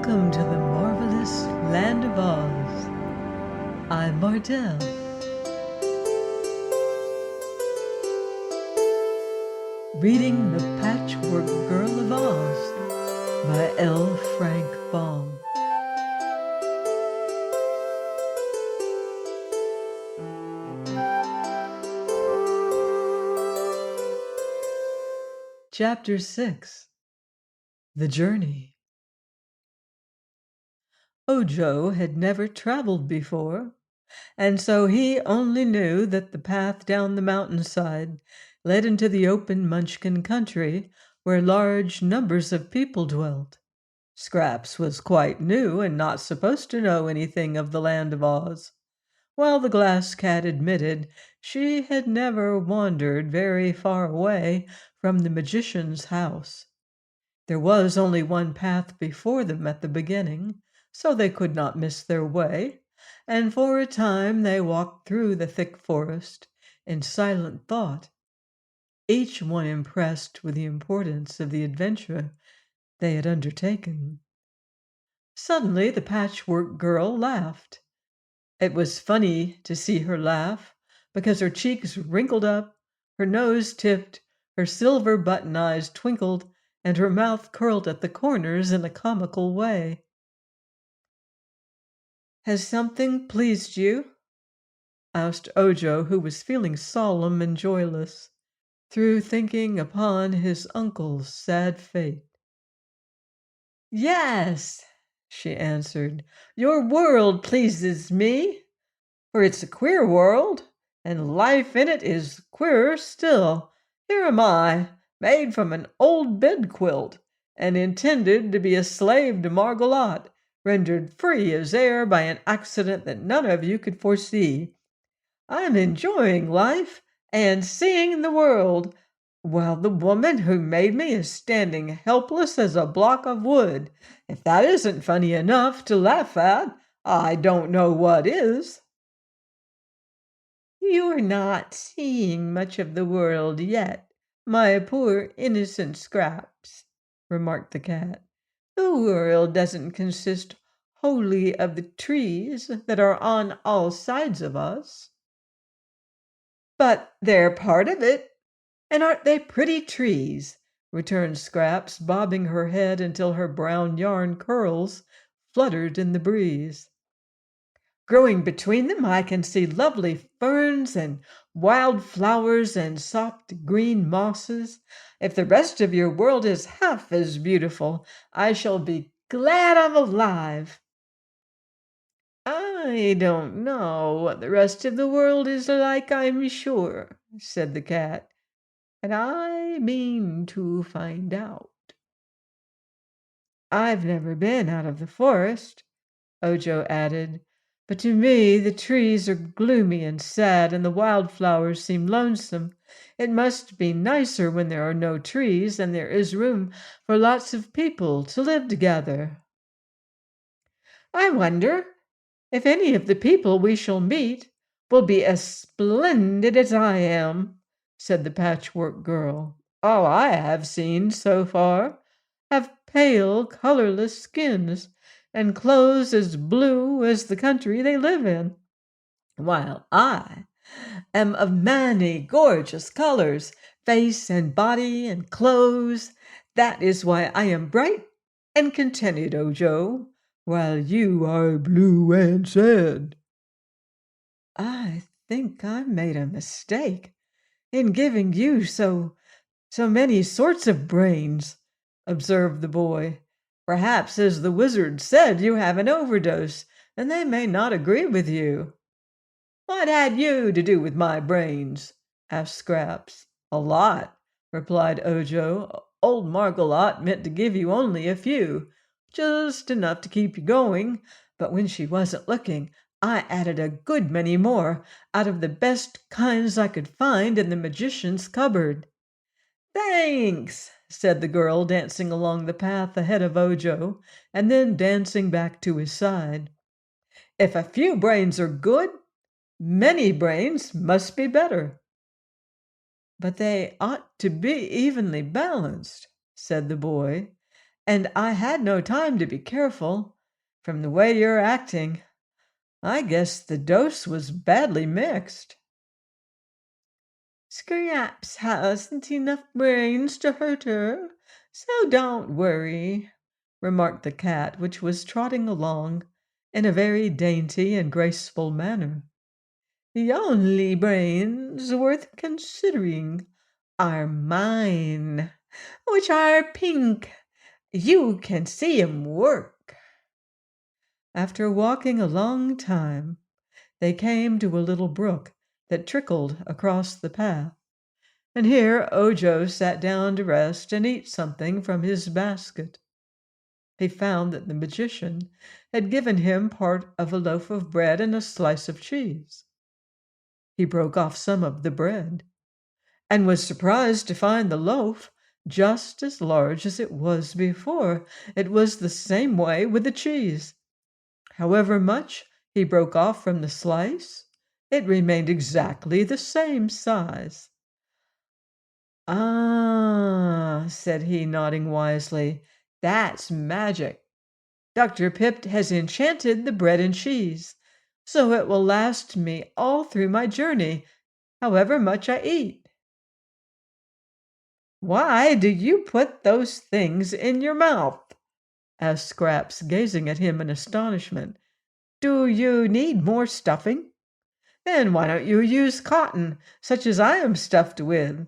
Welcome to the marvelous land of Oz. I'm Martell. Reading The Patchwork Girl of Oz by L. Frank Baum. Chapter 6. The Journey. Ojo had never traveled before, and so he only knew that the path down the mountainside led into the open Munchkin country where large numbers of people dwelt. Scraps was quite new and not supposed to know anything of the land of Oz, while the Glass Cat admitted she had never wandered very far away from the magician's house. There was only one path before them at the beginning, so they could not miss their way, and for a time they walked through the thick forest in silent thought, each one impressed with the importance of the adventure they had undertaken. Suddenly the Patchwork Girl laughed. It was funny to see her laugh, because her cheeks wrinkled up, her nose tipped, her silver button eyes twinkled, and her mouth curled at the corners in a comical way. "Has something pleased you?" asked Ojo, who was feeling solemn and joyless, through thinking upon his uncle's sad fate. "Yes," she answered, "your world pleases me, for it's a queer world, and life in it is queerer still. Here am I, made from an old bed-quilt, and intended to be a slave to Margolotte, rendered free as air by an accident that none of you could foresee. I'm enjoying life and seeing the world, while the woman who made me is standing helpless as a block of wood. If that isn't funny enough to laugh at, I don't know what is." "You're not seeing much of the world yet, my poor innocent Scraps," remarked the cat. "The world doesn't consist wholly of the trees that are on all sides of us." "But they're part of it, and aren't they pretty trees?" returned Scraps, bobbing her head until her brown yarn curls fluttered in the breeze. "Growing between them I can see lovely ferns and wild flowers and soft green mosses. If the rest of your world is half as beautiful, I shall be glad I'm alive." "I don't know what the rest of the world is like, I'm sure," said the cat, "and I mean to find out." "I've never been out of the forest," Ojo added, "but to me the trees are gloomy and sad, and the wildflowers seem lonesome. It must be nicer when there are no trees and there is room for lots of people to live together." "I wonder if any of the people we shall meet will be as splendid as I am," said the Patchwork Girl. "All I have seen so far have pale, colorless skins and clothes as blue as the country they live in, while I am of many gorgeous colors, face and body and clothes. That is why I am bright and contented, Ojo, while you are blue and sad." "I think I made a mistake in giving you so many sorts of brains," observed the boy. "Perhaps, as the wizard said, you have an overdose, and they may not agree with you." "What had you to do with my brains?" asked Scraps. "A lot," replied Ojo. "Old Margolotte meant to give you only a few, just enough to keep you going, but when she wasn't looking, I added a good many more out of the best kinds I could find in the magician's cupboard." "Thanks," said the girl, dancing along the path ahead of Ojo, and then dancing back to his side. "If a few brains are good, many brains must be better." "But they ought to be evenly balanced," said the boy, and I had no time to be careful. From the way you're acting, I guess the dose was badly mixed." "Scraps hasn't enough brains to hurt her, so don't worry," remarked the cat, which was trotting along in a very dainty and graceful manner. "The only brains worth considering are mine, which are pink. You can see 'em work." After walking a long time, they came to a little brook that trickled across the path, and here Ojo sat down to rest and eat something from his basket. He found that the magician had given him part of a loaf of bread and a slice of cheese. He broke off some of the bread, and was surprised to find the loaf just as large as it was before. It was the same way with the cheese. However much he broke off from the slice, it remained exactly the same size. "Ah," said he, nodding wisely, "that's magic. Dr. Pipt has enchanted the bread and cheese, so it will last me all through my journey, however much I eat." "Why do you put those things in your mouth?" asked Scraps, gazing at him in astonishment. "Do you need more stuffing? Then why don't you use cotton, such as I am stuffed with?"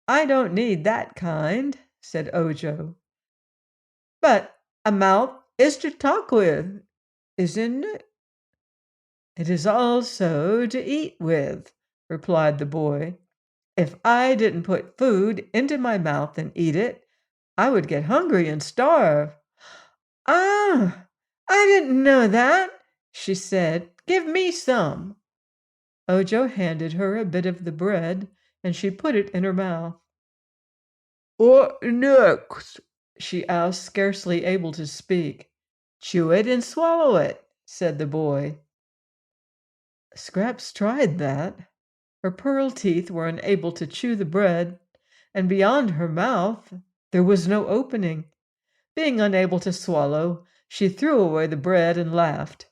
"I don't need that kind," said Ojo. "But a mouth is to talk with, isn't it?" "It is also to eat with," replied the boy. "If I didn't put food into my mouth and eat it, I would get hungry and starve." "Ah, I didn't know that," she said. "Give me some." Ojo handed her a bit of the bread, and she put it in her mouth. "What next?" she asked, scarcely able to speak. "Chew it and swallow it," said the boy. Scraps tried that. Her pearl teeth were unable to chew the bread, and beyond her mouth there was no opening. Being unable to swallow, she threw away the bread and laughed.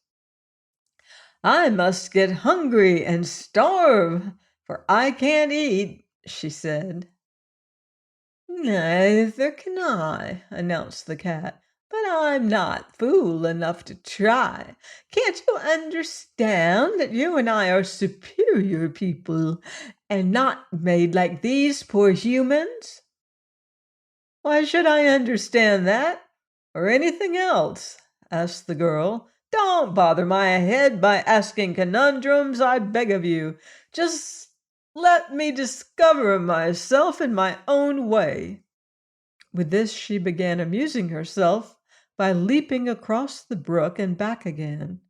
"I must get hungry and starve, for I can't eat," she said. "Neither can I," announced the cat, "but I'm not fool enough to try. Can't you understand that you and I are superior people, and not made like these poor humans?" "Why should I understand that, or anything else?" asked the girl. "Don't bother my head by asking conundrums, I beg of you. Just let me discover myself in my own way." With this she began amusing herself by leaping across the brook and back again.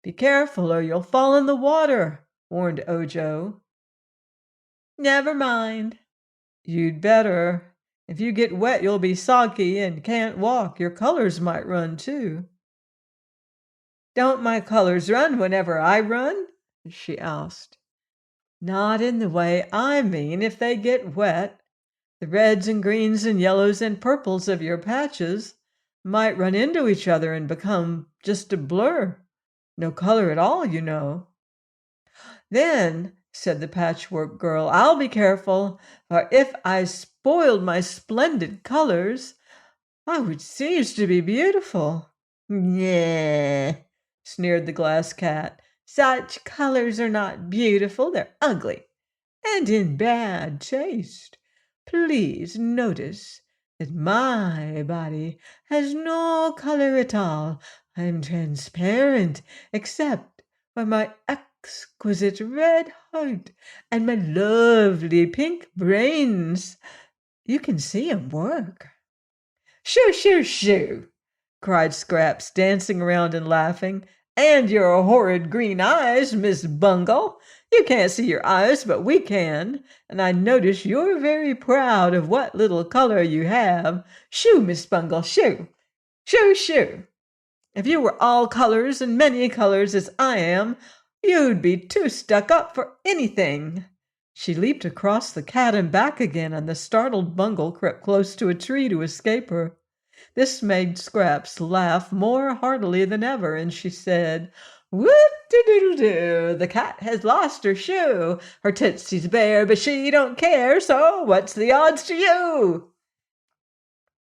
"Be careful, or you'll fall in the water," warned Ojo. "Never mind." "You'd better. If you get wet, you'll be soggy and can't walk. Your colors might run, too." "Don't my colors run whenever I run?" she asked. "Not in the way I mean if they get wet. The reds and greens and yellows and purples of your patches might run into each other and become just a blur. No color at all, you know." "Then," said the Patchwork Girl, "I'll be careful, for if I spoiled my splendid colors, I would cease to be beautiful." "Nah," sneered the Glass Cat. "Such colors are not beautiful, they're ugly and in bad taste. Please notice that my body has no color at all. I'm transparent, except for my exquisite red heart and my lovely pink brains. You can see 'em work." "Shoo, shoo, shoo!" cried Scraps, dancing around and laughing. "And your horrid green eyes, Miss Bungle. You can't see your eyes, but we can, and I notice you're very proud of what little color you have. Shoo, Miss Bungle, shoo! Shoo, shoo! If you were all colors and many colors as I am, you'd be too stuck up for anything." She leaped across the cat and back again, and the startled Bungle crept close to a tree to escape her. This made Scraps laugh more heartily than ever, and she said, "Whoop-de-doodle-doo, the cat has lost her shoe. Her tootsie's bare, but she don't care, so what's the odds to you?"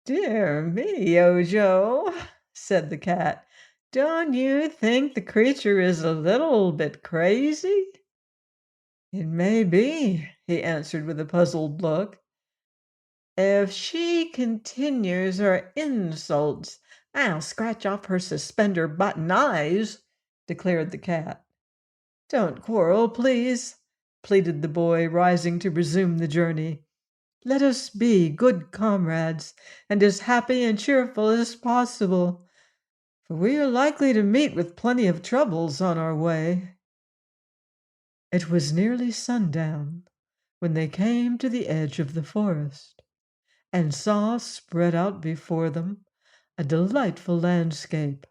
"Dear me, Ojo," said the cat, "don't you think the creature is a little bit crazy?" "It may be," he answered with a puzzled look. "If she continues her insults, I'll scratch off her suspender button eyes," declared the cat. "Don't quarrel, please," pleaded the boy, rising to resume the journey. "Let us be good comrades and as happy and cheerful as possible, for we are likely to meet with plenty of troubles on our way." It was nearly sundown when they came to the edge of the forest and saw spread out before them a delightful landscape.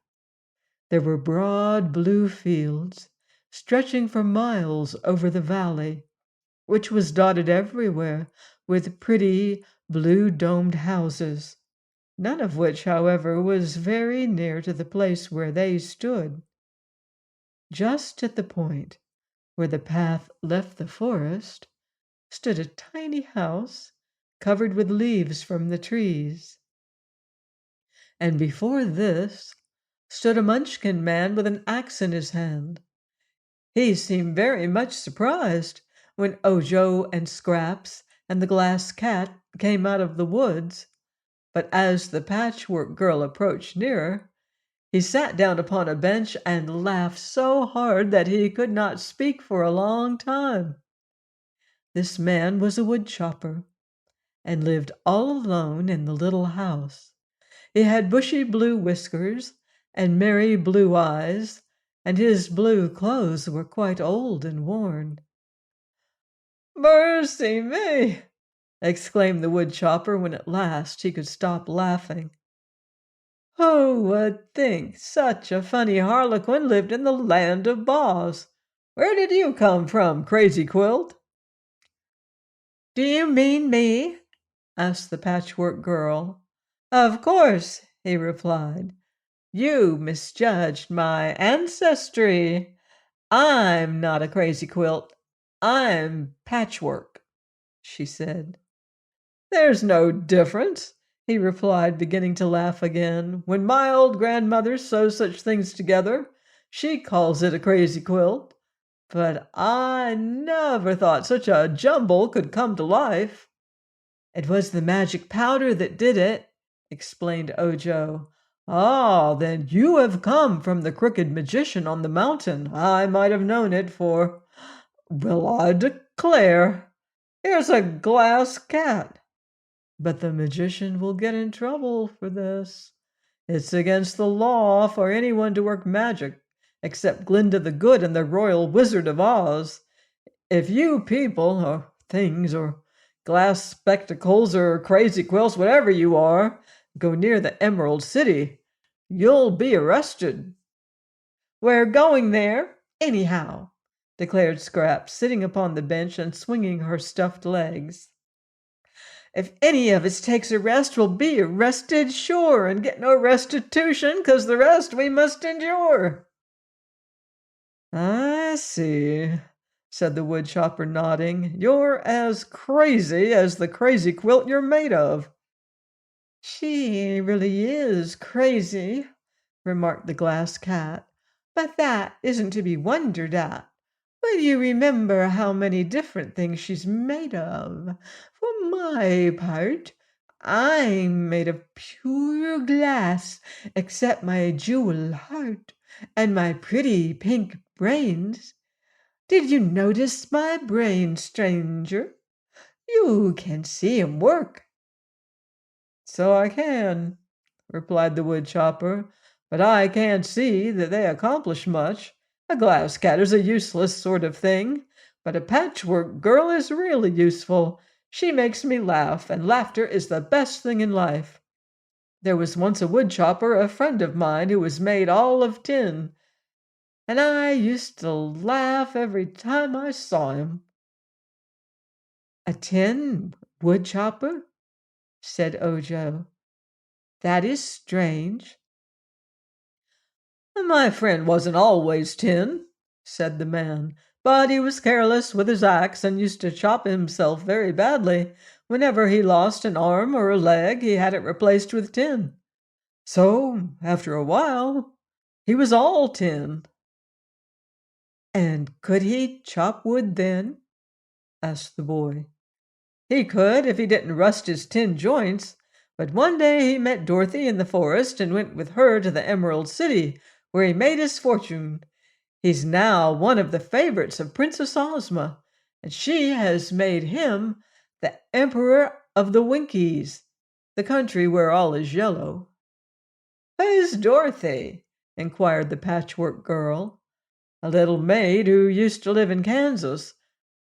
There were broad blue fields stretching for miles over the valley, which was dotted everywhere with pretty blue domed houses, none of which, however, was very near to the place where they stood. Just at the point where the path left the forest stood a tiny house covered with leaves from the trees. And before this stood a Munchkin man with an axe in his hand. He seemed very much surprised when Ojo and Scraps and the Glass Cat came out of the woods, but as the Patchwork Girl approached nearer, he sat down upon a bench and laughed so hard that he could not speak for a long time. This man was a wood chopper, and lived all alone in the little house. He had bushy blue whiskers and merry blue eyes, and his blue clothes were quite old and worn. "Mercy me!" exclaimed the wood chopper when at last he could stop laughing. "Who would think such a funny harlequin lived in the land of Boz? Where did you come from, Crazy Quilt?" "Do you mean me?" asked the Patchwork Girl. "Of course," he replied. "You misjudged my ancestry. I'm not a crazy quilt. I'm Patchwork," she said. "There's no difference," he replied, beginning to laugh again. "When my old grandmother sews such things together, she calls it a crazy quilt. But I never thought such a jumble could come to life." "It was the magic powder that did it," explained Ojo. "Ah, then you have come from the Crooked Magician on the mountain. I might have known it, for, well, I declare, here's a glass cat. But the magician will get in trouble for this. It's against the law for anyone to work magic except Glinda the Good and the Royal Wizard of Oz. If you people, or things, or glass spectacles, or crazy quills, whatever you are, go near the Emerald City, you'll be arrested." "We're going there, anyhow," declared Scraps, sitting upon the bench and swinging her stuffed legs. "If any of us takes a rest, we'll be arrested, sure, and get no restitution, 'cause the rest we must endure." "I see," said the wood chopper, nodding. "You're as crazy as the crazy quilt you're made of." "She really is crazy," remarked the Glass Cat, "but that isn't to be wondered at. When you remember how many different things she's made of. For my part, I'm made of pure glass, except my jewel heart and my pretty pink brains. Did you notice my brains, stranger? You can see 'em work." "So I can," replied the wood chopper, "but I can't see that they accomplish much. A glass cat is a useless sort of thing, but a patchwork girl is really useful. She makes me laugh, and laughter is the best thing in life. There was once a wood chopper, a friend of mine, who was made all of tin, and I used to laugh every time I saw him." "A tin wood chopper?" said Ojo. "That is strange." "My friend wasn't always tin," said the man, "but he was careless with his axe and used to chop himself very badly. Whenever he lost an arm or a leg, he had it replaced with tin. So, after a while, he was all tin." "And could he chop wood then?" asked the boy. "He could if he didn't rust his tin joints. But one day he met Dorothy in the forest and went with her to the Emerald City, where he made his fortune. He's now one of the favorites of Princess Ozma, and she has made him the Emperor of the Winkies, the country where all is yellow." "Who's Dorothy?" inquired the Patchwork Girl. "A little maid who used to live in Kansas,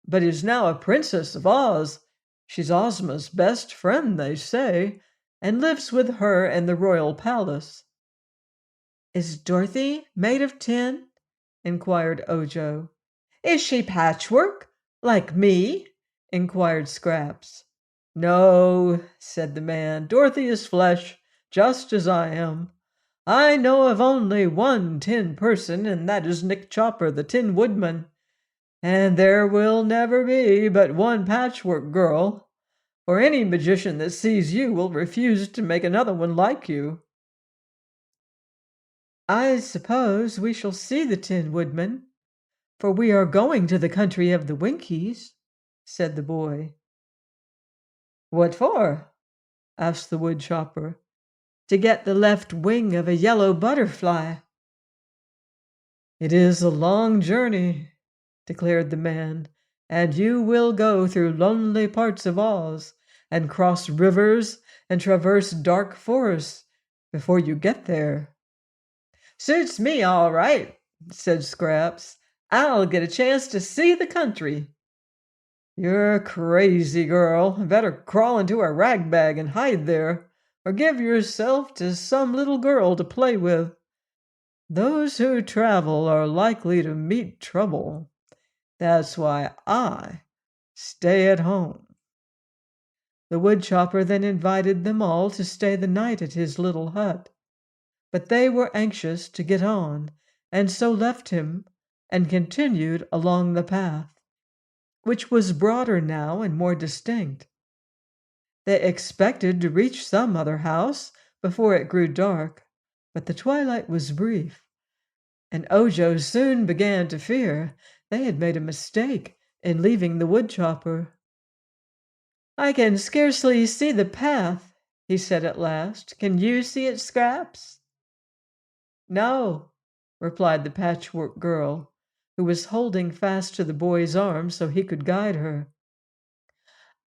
but is now a Princess of Oz. She's Ozma's best friend, they say, and lives with her in the royal palace." "Is Dorothy made of tin?" inquired Ojo. "Is she patchwork, like me?" inquired Scraps. "No," said the man. "Dorothy is flesh, just as I am. I know of only one tin person, and that is Nick Chopper, the Tin Woodman. And there will never be but one Patchwork Girl, for any magician that sees you will refuse to make another one like you." "I suppose we shall see the Tin Woodman, for we are going to the country of the Winkies," said the boy. "What for?" asked the wood chopper. "To get the left wing of a yellow butterfly." "It is a long journey," declared the man, "and you will go through lonely parts of Oz, and cross rivers and traverse dark forests before you get there." "Suits me all right," said Scraps. "I'll get a chance to see the country." "You're crazy, girl. Better crawl into a rag bag and hide there, or give yourself to some little girl to play with. Those who travel are likely to meet trouble. That's why I stay at home." The wood chopper then invited them all to stay the night at his little hut, but they were anxious to get on, and so left him and continued along the path, which was broader now and more distinct. They expected to reach some other house before it grew dark, but the twilight was brief, and Ojo soon began to fear they had made a mistake in leaving the wood chopper. "I can scarcely see the path," he said at last. "Can you see it, Scraps?" "No," replied the Patchwork Girl, who was holding fast to the boy's arm so he could guide her.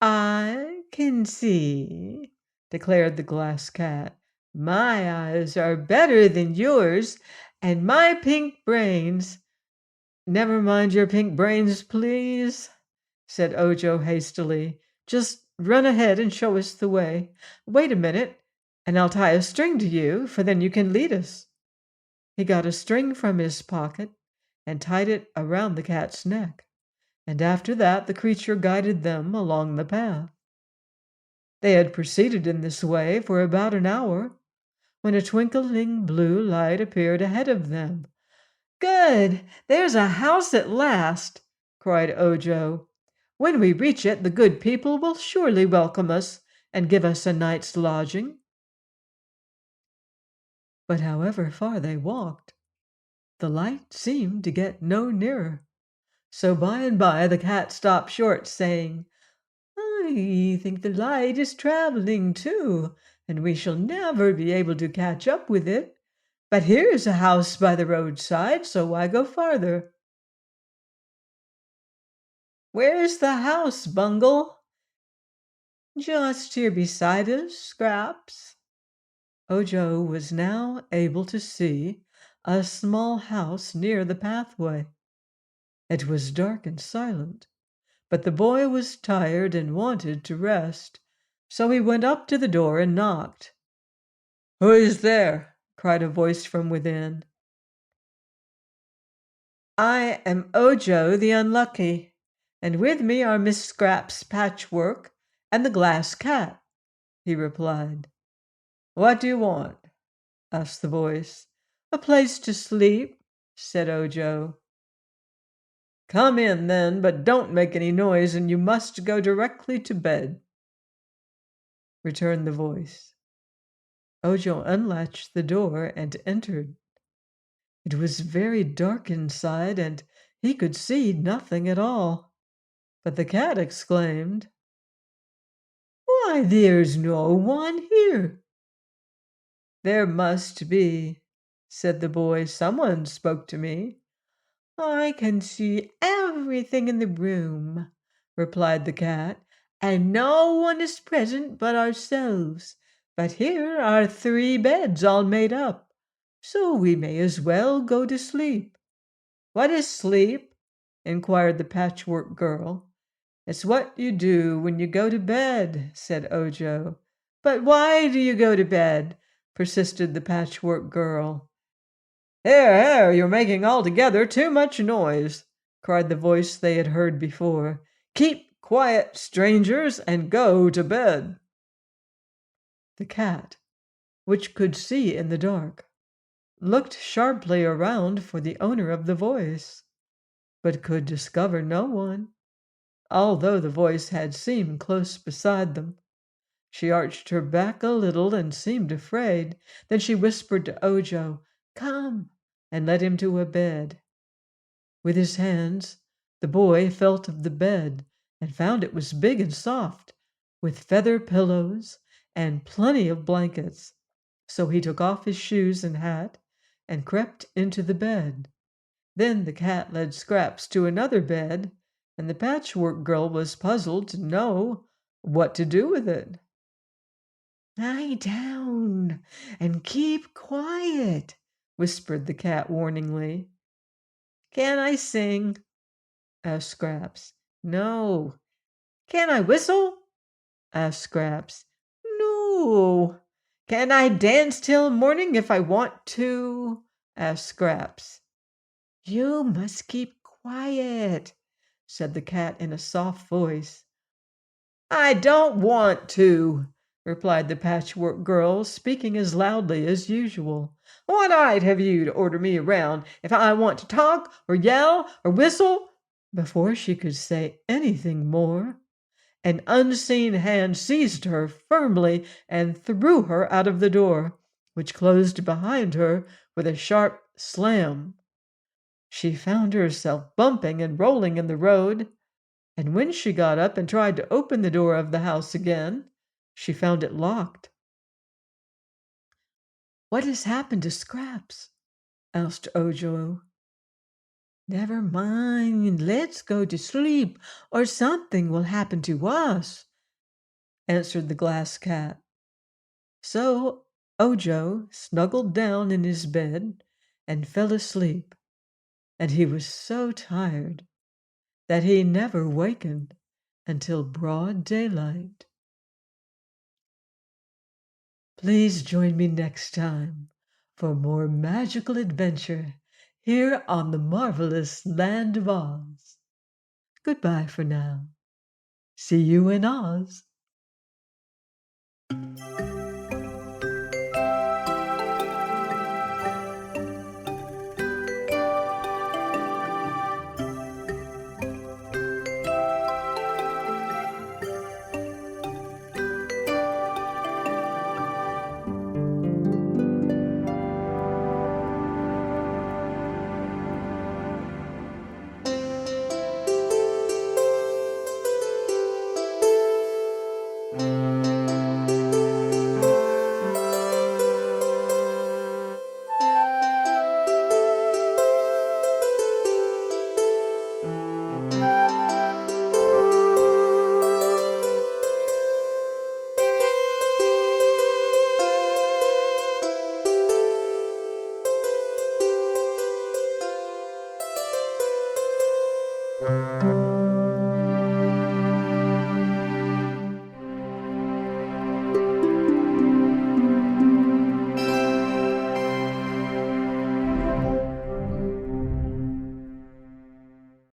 "I can see," declared the Glass Cat. "My eyes are better than yours, and my pink brains—" "Never mind your pink brains, please," said Ojo hastily. "Just run ahead and show us the way. Wait a minute, and I'll tie a string to you, for then you can lead us." He got a string from his pocket and tied it around the cat's neck, and after that the creature guided them along the path. They had proceeded in this way for about an hour when a twinkling blue light appeared ahead of them. "Good! There's a house at last!" cried Ojo. "When we reach it, the good people will surely welcome us and give us a night's lodging." But however far they walked, the light seemed to get no nearer. So by and by the cat stopped short, saying, "I think the light is traveling too, and we shall never be able to catch up with it. But here's a house by the roadside, so why go farther?" "Where's the house, Bungle?" "Just here beside us, Scraps." Ojo was now able to see a small house near the pathway. It was dark and silent, but the boy was tired and wanted to rest, so he went up to the door and knocked. "Who is there?" cried a voice from within. "I am Ojo the Unlucky. And with me are Miss Scrap's Patchwork and the Glass Cat, he replied. What do you want? Asked the voice. A place to sleep, said Ojo. Come in then, but don't make any noise, and you must go directly to bed, returned the voice. Ojo unlatched the door and entered. It was very dark inside, and he could see nothing at all. But the cat exclaimed, Why, there's no one here. There must be, said the boy. Someone spoke to me. I can see everything in the room, replied the cat, and no one is present but ourselves. But here are 3 beds all made up, so we may as well go to sleep. What is sleep? Inquired the Patchwork Girl. It's what you do when you go to bed, said Ojo. But why do you go to bed? Persisted the Patchwork Girl. Here, you're making altogether too much noise, cried the voice they had heard before. Keep quiet, strangers, and go to bed. The cat, which could see in the dark, looked sharply around for the owner of the voice, but could discover no one, although the voice had seemed close beside them. She arched her back a little and seemed afraid. Then she whispered to Ojo, Come, and led him to a bed. With his hands, the boy felt of the bed and found it was big and soft, with feather pillows and plenty of blankets. So he took off his shoes and hat and crept into the bed. Then the cat led Scraps to another bed, and the Patchwork Girl was puzzled to know what to do with it. Lie down and keep quiet, whispered the cat warningly. Can I sing? Asked Scraps. No. Can I whistle? Asked Scraps. No. Can I dance till morning if I want to? Asked Scraps. You must keep quiet, said the cat in a soft voice. I don't want to, replied the Patchwork Girl, speaking as loudly as usual. What right have you to order me around if I want to talk or yell or whistle? Before she could say anything more, an unseen hand seized her firmly and threw her out of the door, which closed behind her with a sharp slam. She found herself bumping and rolling in the road, and when she got up and tried to open the door of the house again, she found it locked. What has happened to Scraps? Asked Ojo. Never mind, let's go to sleep, or something will happen to us, answered the Glass Cat. So Ojo snuggled down in his bed and fell asleep, and he was so tired that he never wakened until broad daylight. Please join me next time for more magical adventure here on the marvelous land of Oz. Goodbye for now. See you in Oz.